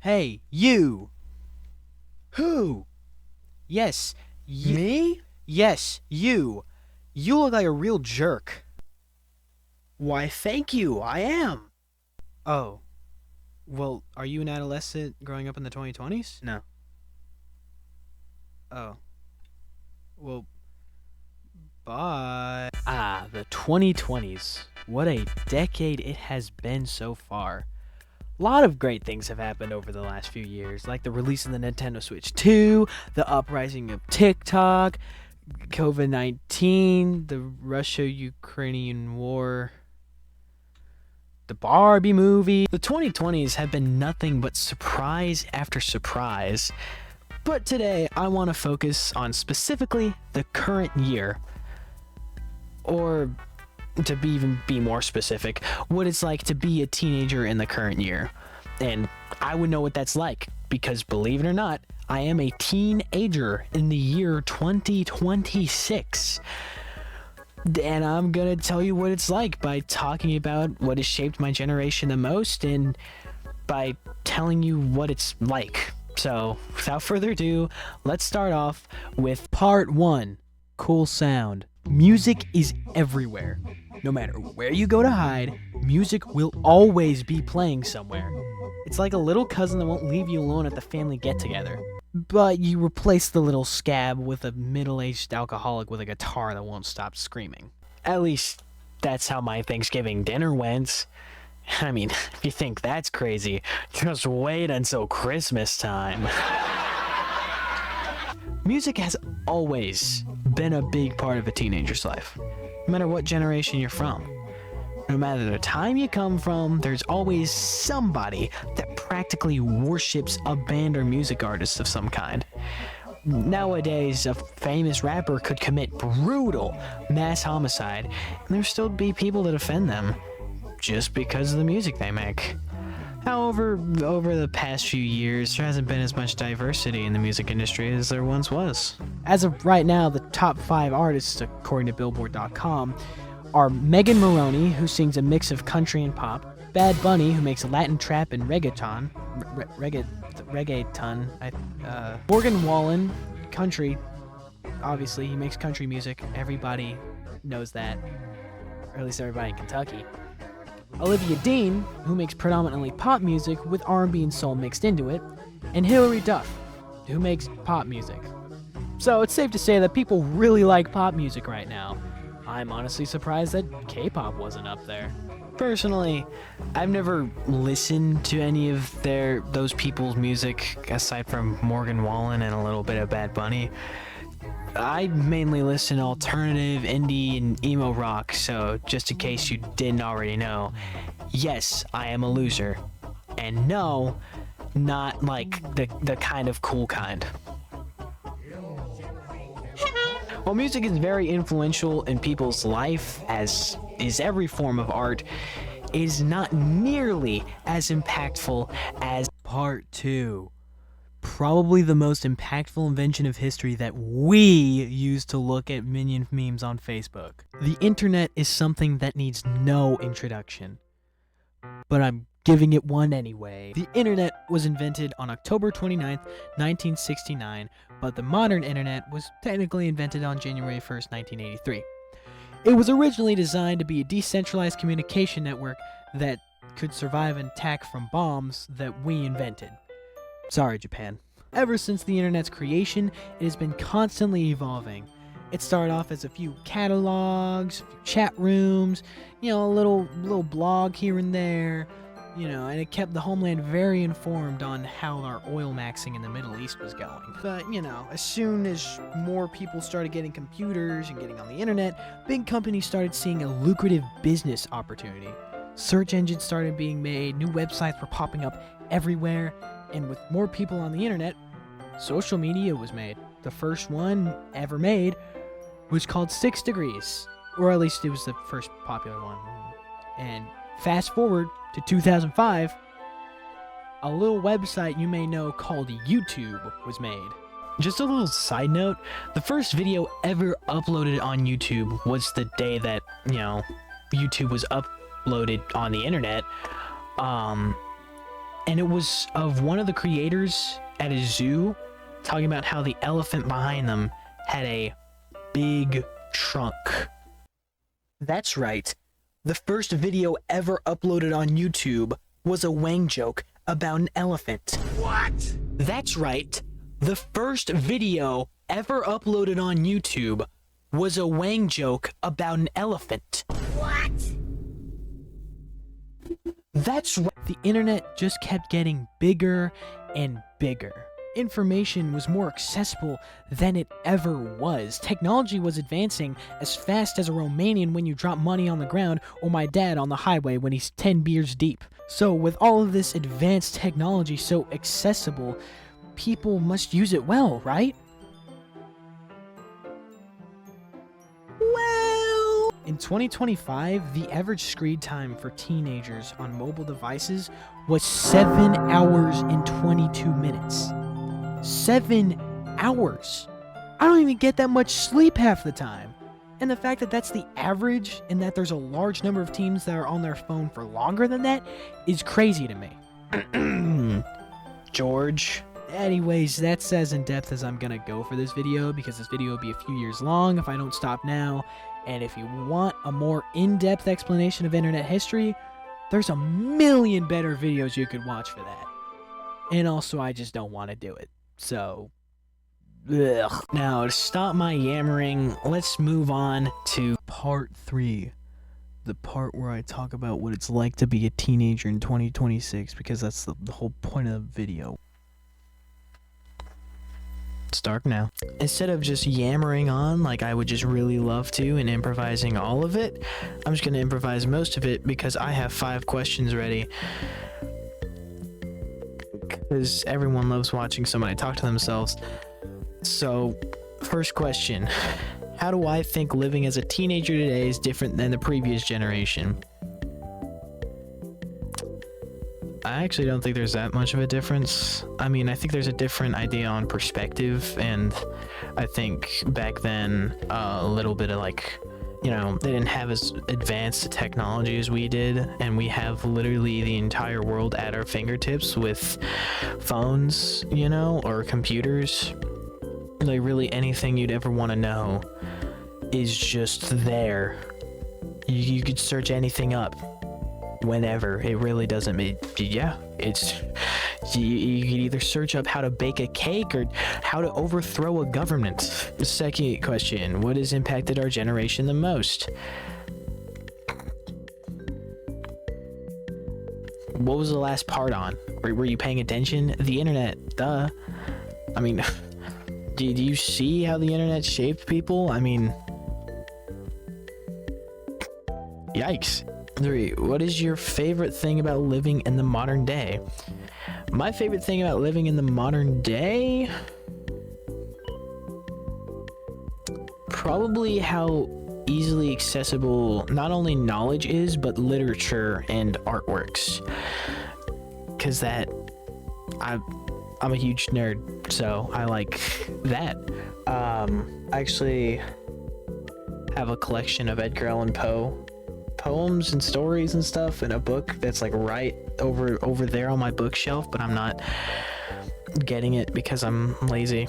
Hey, you! Who? Yes, Me? yes, you! You look like a real jerk. Why, thank you, I am. Oh, well, are you an adolescent growing up in the 2020s? No. Oh, well, bye. The 2020s. What a decade it has been so far. A lot of great things have happened over the last few years, like the release of the Nintendo Switch 2, the uprising of TikTok, COVID 19, the Russia Ukrainian war, the Barbie movie. The 2020s have been nothing but surprise after surprise. But today, I want to focus on specifically the current year. Or, to be more specific, what it's like to be a teenager in the current year. And I would know what that's like, because believe it or not, I am a teenager in the year 2026. And I'm gonna tell you what it's like by talking about what has shaped my generation the most and by telling you what it's like. So, without further ado, let's start off with part 1, cool sound. Music is everywhere. No matter where you go to hide, music will always be playing somewhere. It's like a little cousin that won't leave you alone at the family get-together. But you replace the little scab with a middle-aged alcoholic with a guitar that won't stop screaming. At least, that's how my Thanksgiving dinner went. I mean, if you think that's crazy, just wait until Christmas time. Music has always been a big part of a teenager's life, no matter what generation you're from. No matter the time you come from, there's always somebody that practically worships a band or music artist of some kind. Nowadays, a famous rapper could commit brutal mass homicide, and there still be people that offend them just because of the music they make. However, over the past few years, there hasn't been as much diversity in the music industry as there once was. As of right now, the top 5 artists, according to Billboard.com, are Megan Moroney, who sings a mix of country and pop, Bad Bunny, who makes Latin trap and reggaeton, Morgan Wallen, country, obviously, he makes country music, everybody knows that, or at least everybody in Kentucky. Olivia Dean, who makes predominantly pop music with R&B and soul mixed into it, and Hilary Duff, who makes pop music. So it's safe to say that people really like pop music right now. I'm honestly surprised that K-pop wasn't up there. Personally, I've never listened to any of those people's music aside from Morgan Wallen and a little bit of Bad Bunny. I mainly listen to alternative, indie, and emo rock, so just in case you didn't already know, yes, I am a loser. And no, not like the kind of cool kind. While music is very influential in people's life, as is every form of art, it is not nearly as impactful as Part 2. Probably the most impactful invention of history that we use to look at minion memes on Facebook. The internet is something that needs no introduction, but I'm giving it one anyway. The internet was invented on October 29th, 1969, but the modern internet was technically invented on January 1st, 1983. It was originally designed to be a decentralized communication network that could survive an attack from bombs that we invented. Sorry, Japan. Ever since the internet's creation, it has been constantly evolving. It started off as a few catalogs, a few chat rooms, a little blog here and there, and it kept the homeland very informed on how our oil maxing in the Middle East was going. But, as soon as more people started getting computers and getting on the internet, big companies started seeing a lucrative business opportunity. Search engines started being made, new websites were popping up everywhere, and with more people on the internet, social media was made. The first one ever made was called 6 Degrees, or at least it was the first popular one. And fast forward to 2005, a little website you may know called YouTube was made. Just a little side note, the first video ever uploaded on YouTube was the day that, YouTube was uploaded on the internet. and it was of one of the creators at a zoo talking about how the elephant behind them had a big trunk. That's right. The first video ever uploaded on YouTube was a Wang joke about an elephant. What? That's right. The first video ever uploaded on YouTube was a Wang joke about an elephant. What? That's right. The internet just kept getting bigger and bigger. Information was more accessible than it ever was. Technology was advancing as fast as a Romanian when you drop money on the ground, or my dad on the highway when he's 10 beers deep. So with all of this advanced technology so accessible, people must use it well, right? Well, in 2025, the average screen time for teenagers on mobile devices was 7 hours and 22 minutes. 7 hours. I don't even get that much sleep half the time. And the fact that that's the average and that there's a large number of teens that are on their phone for longer than that is crazy to me. George. Anyways, that's as in-depth as I'm gonna go for this video, because this video will be a few years long if I don't stop now. And if you want a more in-depth explanation of internet history, there's a million better videos you could watch for that. And also, I just don't want to do it. So, ugh. Now, to stop my yammering, let's move on to part 3. The part where I talk about what it's like to be a teenager in 2026, because that's the whole point of the video. It's dark now. Instead of just yammering on like I would just really love to and improvising all of it, I'm just going to improvise most of it because I have 5 questions ready. Because everyone loves watching somebody talk to themselves. So, first question. How do I think living as a teenager today is different than the previous generation? I actually don't think there's that much of a difference. I mean, I think there's a different idea on perspective, and I think back then, a little bit of like, you know, they didn't have as advanced technology as we did, and we have literally the entire world at our fingertips with phones, you know, or computers. Like, really anything you'd ever want to know is just there. You could search anything up whenever. It really doesn't mean, yeah, it's you could either search up how to bake a cake or how to overthrow a government. The second question, what has impacted our generation the most? What was the last part on? Were you paying attention? The internet, duh. I mean, do you see how the internet shaped people? I mean, yikes. 3. What is your favorite thing about living in the modern day? My favorite thing about living in the modern day? Probably how easily accessible not only knowledge is, but literature and artworks. Because that, I'm a huge nerd, so I like that. I actually have a collection of Edgar Allan Poe poems and stories and stuff in a book that's like right over there on my bookshelf, but I'm not getting it because I'm lazy.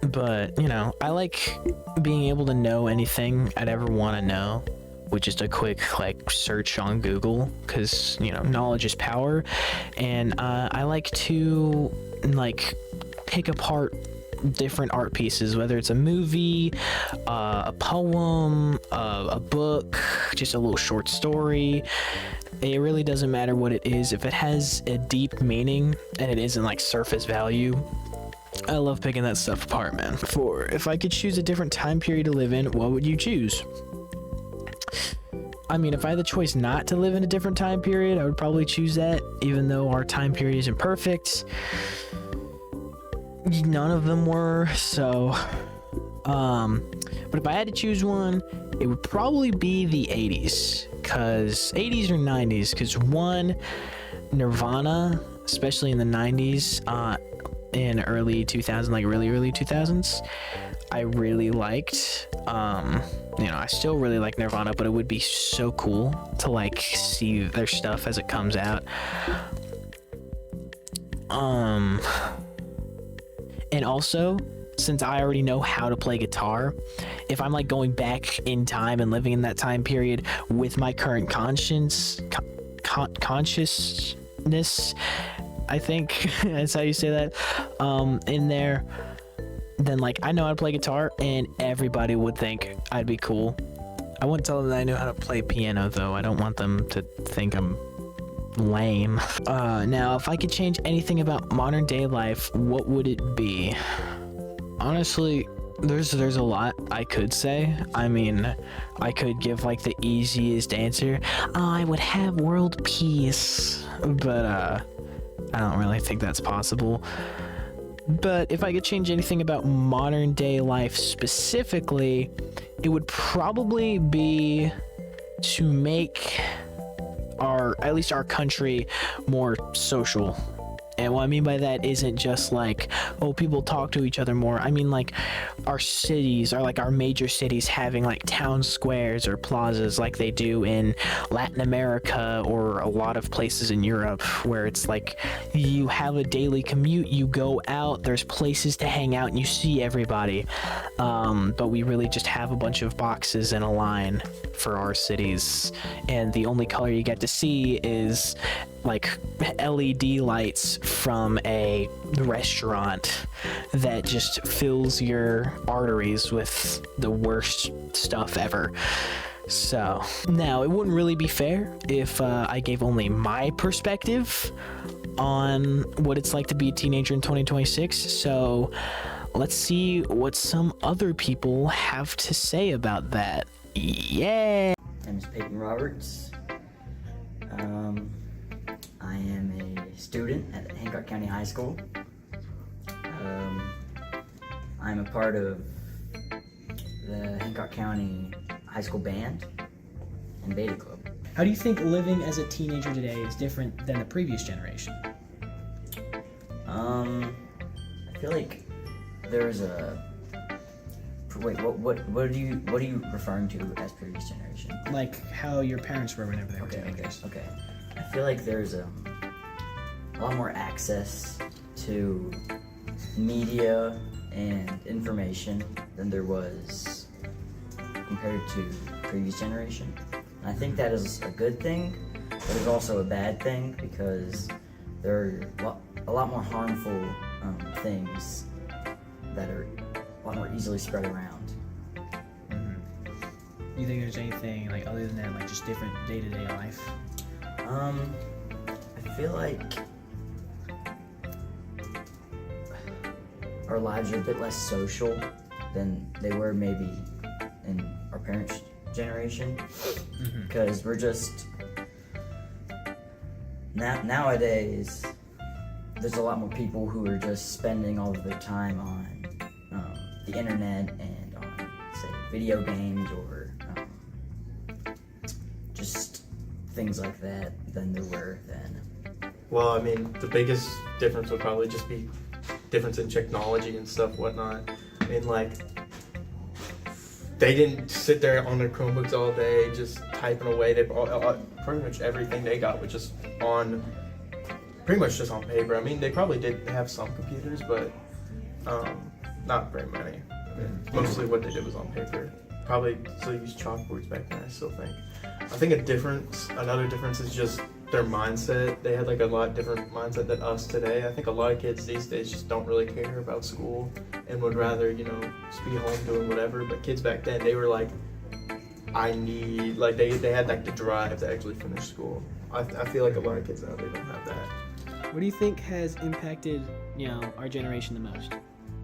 But, you know, I like being able to know anything I'd ever want to know with just a quick like search on Google, because, you know, knowledge is power. And I like to like pick apart different art pieces, whether it's a movie, a poem, a book, just a little short story. It really doesn't matter what it is. If it has a deep meaning and it isn't like surface value, I love picking that stuff apart, man. 4. If I could choose a different time period to live in, what would you choose? I mean, if I had the choice not to live in a different time period, I would probably choose that, even though our time period isn't perfect. None of them were, so but if I had to choose one, it would probably be the 80s, because 80s or 90s, because one, Nirvana, especially in the 90s, in early 2000s, like really early 2000s, I really liked. You know, I still really like Nirvana, but it would be so cool to like see their stuff as it comes out. And also, since I already know how to play guitar, if I'm like going back in time and living in that time period with my current consciousness, I think that's how you say that, in there, then like I know how to play guitar and everybody would think I'd be cool. I wouldn't tell them that I know how to play piano though. I don't want them to think I'm lame. Now if I could change anything about modern day life, what would it be? Honestly, there's a lot I could say. I mean, I could give like the easiest answer. I would have world peace, but I don't really think that's possible. But if I could change anything about modern day life specifically, it would probably be to make at least our country more social. And what I mean by that isn't just like, oh, people talk to each other more. I mean like our cities, or like our major cities having like town squares or plazas like they do in Latin America or a lot of places in Europe, where it's like you have a daily commute, you go out, there's places to hang out and you see everybody. But we really just have a bunch of boxes in a line for our cities, and the only color you get to see is like LED lights from a restaurant that just fills your arteries with the worst stuff ever. So now it wouldn't really be fair if I gave only my perspective on what it's like to be a teenager in 2026. So let's see what some other people have to say about that. Yeah. My name is Peyton Roberts. I am a student at Hancock County High School. I'm a part of the Hancock County High School Band and Beta Club. How do you think living as a teenager today is different than the previous generation? I feel like there's a... Wait, what are you referring to as previous generation? Like how your parents were whenever they were teenagers. Okay. I feel like there's a lot more access to media and information than there was compared to previous generation. And I think that is a good thing, but it's also a bad thing because there are a lot more harmful things that are a lot more easily spread around. You think there's anything like other than that, like just different day-to-day life? I feel like our lives are a bit less social than they were maybe in our parents' generation, because we're just nowadays there's a lot more people who are just spending all of their time on the internet and on, say, video games or just things like that than there were then. Well, I mean, the biggest difference would probably just be difference in technology and stuff, whatnot. I mean, like, they didn't sit there on their Chromebooks all day just typing away. They pretty much everything they got was just on, pretty much just on paper. I mean, they probably did have some computers, but not very many. I mean, mostly what they did was on paper. Probably still used chalkboards back then, I still think. I think another difference is just their mindset. They had like a lot different mindset than us today. I think a lot of kids these days just don't really care about school and would rather, just be home doing whatever. But kids back then, they were like, they had like the drive to actually finish school. I feel like a lot of kids now, they don't have that. What do you think has impacted, our generation the most?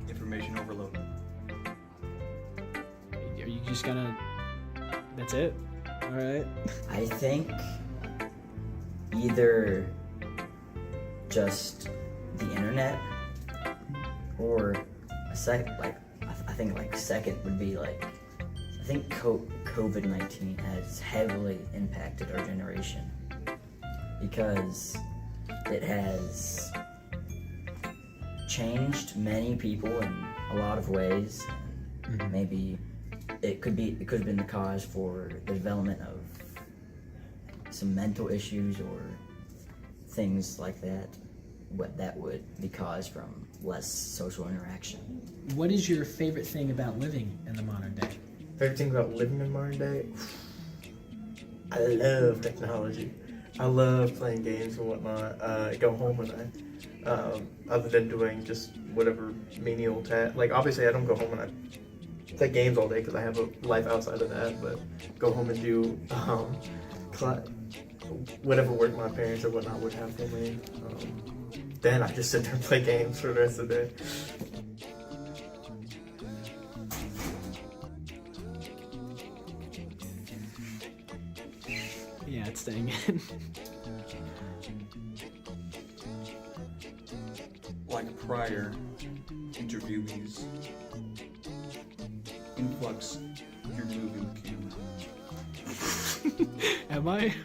Information overload. Are you just gonna... That's it? Alright. I think either just the internet or second would be like, I think COVID-19 has heavily impacted our generation because it has changed many people in a lot of ways. And maybe it could have been the cause for the development of some mental issues or things like that, what that would be caused from less social interaction. What is your favorite thing about living in the modern day? Favorite thing about living in modern day? I love technology. I love playing games and whatnot. I go home and other than doing just whatever menial task. Like, obviously, I don't go home and I play games all day because I have a life outside of that, but go home and do whatever work my parents or whatnot would have for me. Then I just sit there and play games for the rest of the day. Yeah, it's staying in. Like prior interviewees, influx, you're moving the camera. Am I?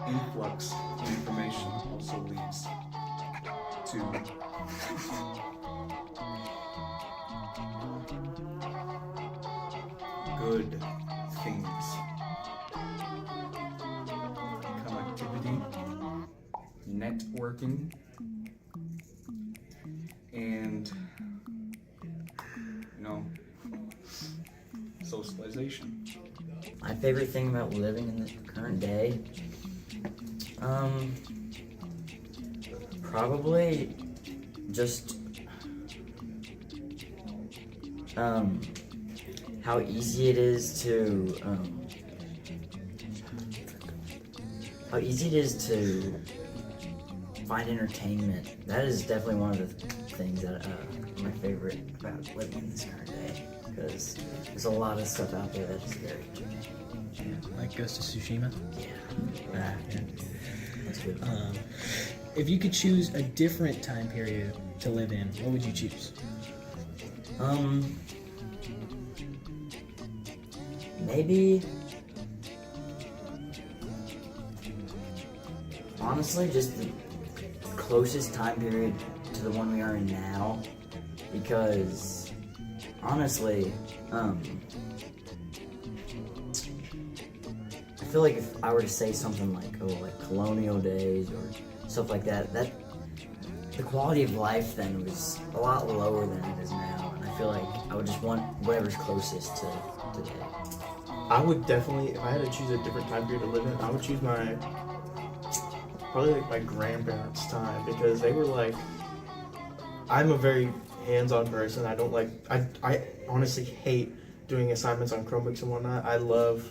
Influx of information also leads to good things. Connectivity, networking, and, socialization. My favorite thing about living in the current day, probably just how easy it is to find entertainment. That is definitely one of the things that my favorite about living in this current day, because there's a lot of stuff out there that is very Like Ghost of Tsushima? yeah. That's good. If you could choose a different time period to live in, what would you choose? Maybe honestly just the closest time period to the one we are in now, because honestly, I feel like if I were to say something like, like colonial days or stuff like that, the quality of life then was a lot lower than it is now, and I feel like I would just want whatever's closest to today. I would definitely, if I had to choose a different time period to live in, I would choose probably like my grandparents' time, because they were like, I'm a very hands-on person. I don't like, I honestly hate doing assignments on Chromebooks and whatnot. I love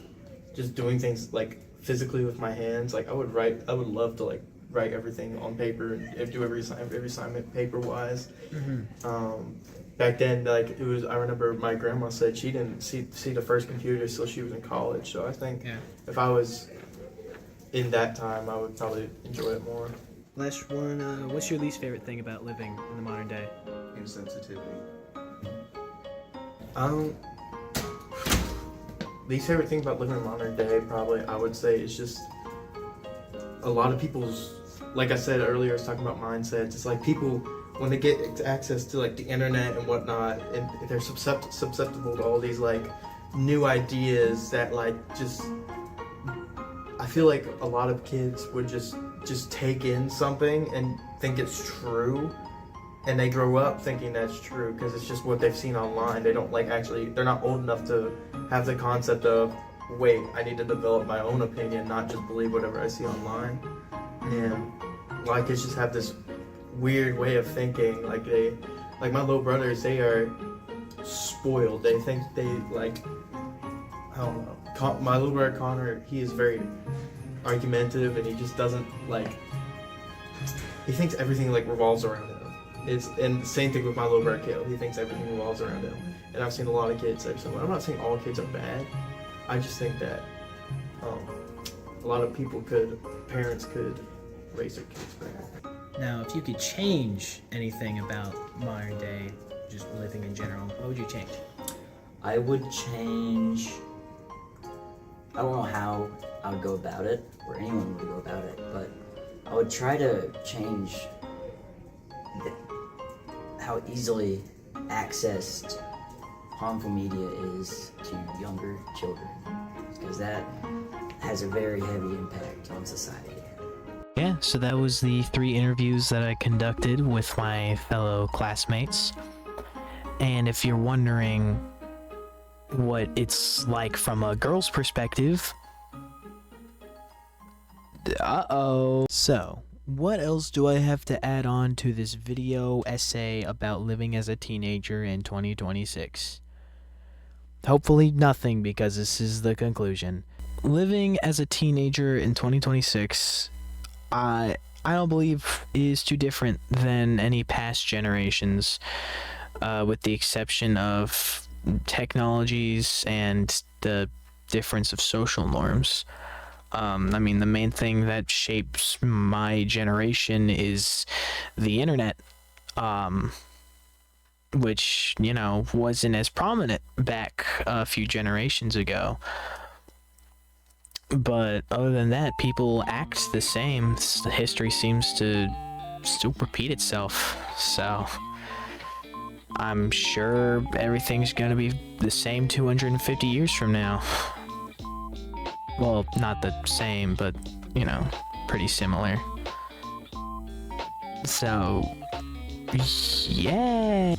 just doing things like physically with my hands. Like I would love to like write everything on paper and do every assignment paper-wise. Back then, like it was, I remember my grandma said she didn't see the first computer till she was in college. So I think if I was in that time, I would probably enjoy it more. Last one, what's your least favorite thing about living in the modern day? Insensitivity. Least favorite thing about living in modern day, probably I would say, is just a lot of people's, like I said earlier, I was talking about mindsets. It's like people, when they get access to like the internet and whatnot, and they're susceptible to all these like new ideas that like just, I feel like a lot of kids would just take in something and think it's true, and they grow up thinking that's true because it's just what they've seen online. They don't like actually, they're not old enough to have the concept of, wait, I need to develop my own opinion, not just believe whatever I see online. And a lot of kids just have this weird way of thinking. Like my little brothers, they are spoiled. They think they like, I don't know. My little brother Connor, he is very argumentative, and he just doesn't like, he thinks everything like revolves around him. And the same thing with my little brother Caleb. He thinks everything revolves around him. And I've seen a lot of kids say something. I'm not saying all kids are bad. I just think that a lot of parents could raise their kids better. Now, if you could change anything about modern day, just living in general, what would you change? I would change, I don't know how I would go about it, or anyone would go about it, but I would try to change how easily accessed harmful media is to younger children, because that has a very heavy impact on society. Yeah, so that was the 3 interviews that I conducted with my fellow classmates. And if you're wondering what it's like from a girl's perspective, So, what else do I have to add on to this video essay about living as a teenager in 2026? Hopefully nothing, because this is the conclusion. Living as a teenager in 2026, I don't believe is too different than any past generations, with the exception of technologies and the difference of social norms. I mean, the main thing that shapes my generation is the internet, which, you know, wasn't as prominent back a few generations ago. But other than that, people act the same. History seems to still repeat itself, so I'm sure everything's gonna be the same 250 years from now. Well, not the same, but, you know, pretty similar. So, yeah.